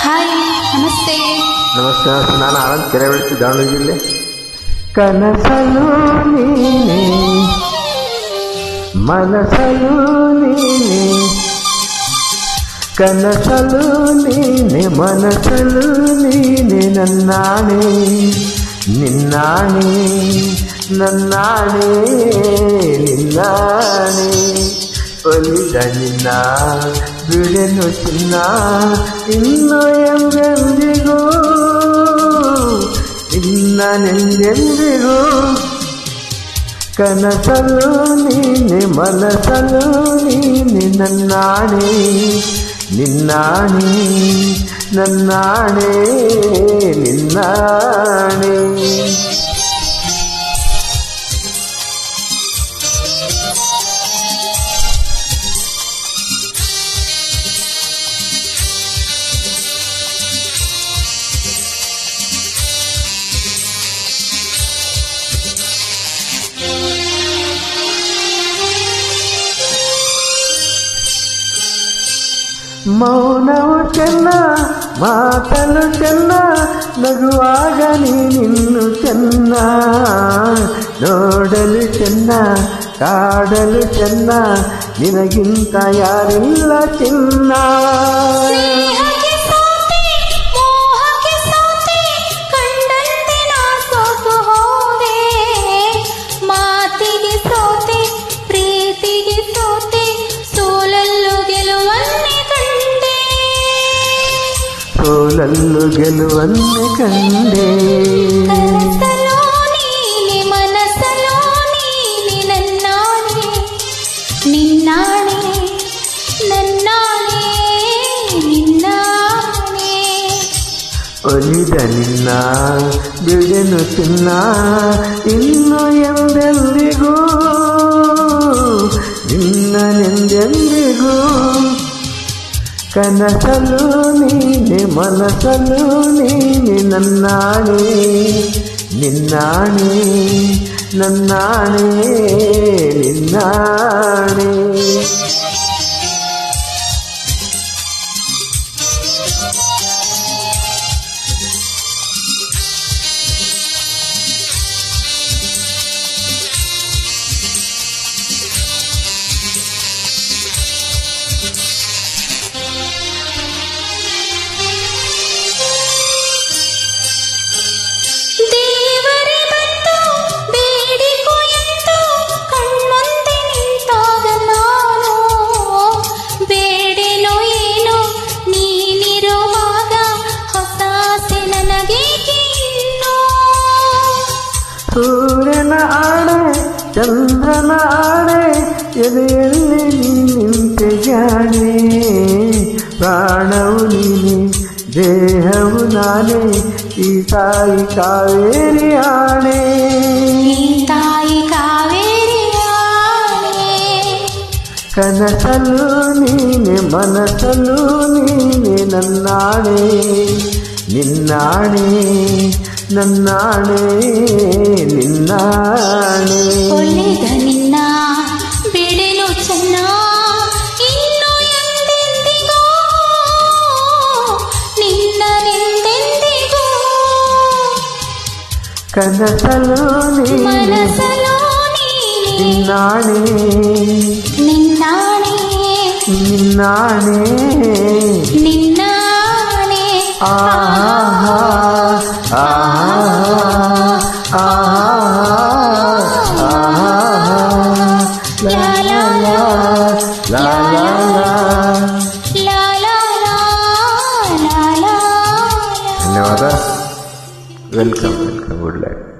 Hi, ನಮಸ್ತೆ. ನಮಸ್ಕಾರ, ನಾನು ಆನಂದ್ ಕೆರೆಬೆಳಚಿ, ದಾವಣಗೆರೆ ಜಿಲ್ಲೆ. ಕನಸಲು ನೀನೆ, ಮನಸಲು ನೀನೆ, ಕನಸಲು ನೀನೆ, ಮನಸಲು ನೀನೆ, ನನ್ನಾಣೆ ನಿನ್ನಾಣೆ, ನನ್ನಾಣೆ ನಿನ್ನಾಣೆ. ಒಲಿದ ನಿನ್ನ ಬಿಡೆನು ಚಿನ್ನ, ಇನ್ನು ಎಂದೆಂದಿಗೂ ಇನ್ನನೆಂದೆಂದಿಗೂ. ಕನಸಲು ನೀನೆ, ಮನಸಲು ನೀನೆ, ನನ್ನಾಣೆ ನಿನ್ನಾಣೆ, ನನ್ನಾಣೆ ನಿನ್ನಾಣೆ. ಮೌನವು ಚೆನ್ನ, ಮಾತಲು ಚೆನ್ನ, ನಗುವಾಗ ನೀನಿನ್ನು ಚೆನ್ನ, ನೋಡಲು ಚೆನ್ನ, ಕಾಡಲು ಚೆನ್ನ, ನಿನಗಿಂತ ಯಾರಿಲ್ಲ ಚಿನ್ನ. ಸೋಲಲ್ಲು ಗೆಲುವನ್ನು ಕಂಡೆ. ಕನಸಲು ನೀನೆ, ಮನಸಲು ನೀನೆ, ನನ್ನಾಣೆ ನಿನ್ನಾಣೆ, ನನ್ನಾಣೆ ನಿನ್ನಾಣೆ. ಒಲಿದ ನಿನ್ನ ಬಿಡೆನು ಚಿನ್ನ, ಇನ್ನು ಎಂದೆಂದಿಗೂ ನಿನ್ನನೆಂದೆಂದಿಗೂ. ಕನಸಲು ನೀನೆ, ಮನಸಲು ನೀನೆ, ನನ್ನಾಣೆ ನಿನ್ನಾಣೆ, ನನ್ನಾಣೆ ನಿನ್ನಾಣೆ. ಸೂರ್ಯನ ಆಣೆ, ಚಂದ್ರನ ಆಣೆ, ಎದೆಯಲ್ಲಿ ನಿಂತೆ ಜಾಣೆ. ಪ್ರಾಣವು ನೀನೆ, ದೇಹವು ನಾನೇ, ಈ ತಾಯಿ ಕಾವೇರಿ ಆಣೆ, ಈ ತಾಯಿ ಕಾವೇರಿ ಆಣೆ. ಕನಸಲು ನೀನೆ, ಮನಸಲು ನೀನೆ, ನನ್ನಾಣೆ ನಿನ್ನಾಣೆ, ನನ್ನಾಣೆ ನಿನ್ನಾಣೆ. ಒಲಿದ ನಿನ್ನ ಬಿಡೆನು ಚೆನ್ನ, ಇನ್ನು ಎಂದೆಂದಿಗೂ ನಿನ್ನನೆಂದೆಂದಿಗೂ. ಕನಸಲು ನೀನೆ, ಮನಸಲು ನೀನೆ, ನಿನ್ನಾಣೆ ನಿನ್ನಾಣೆ ನಿನ್ನಾಣೆ ನಿನ್ನಾಣೆ. ಆಹಾ ಆಹಾ ಲಾ ಲಾ ಲಾ ಲಾ ಲಾ ಲಾ ಲಾ ಲಾ ಲಾ. ಧನ್ಯವಾದ. Welcome, good life.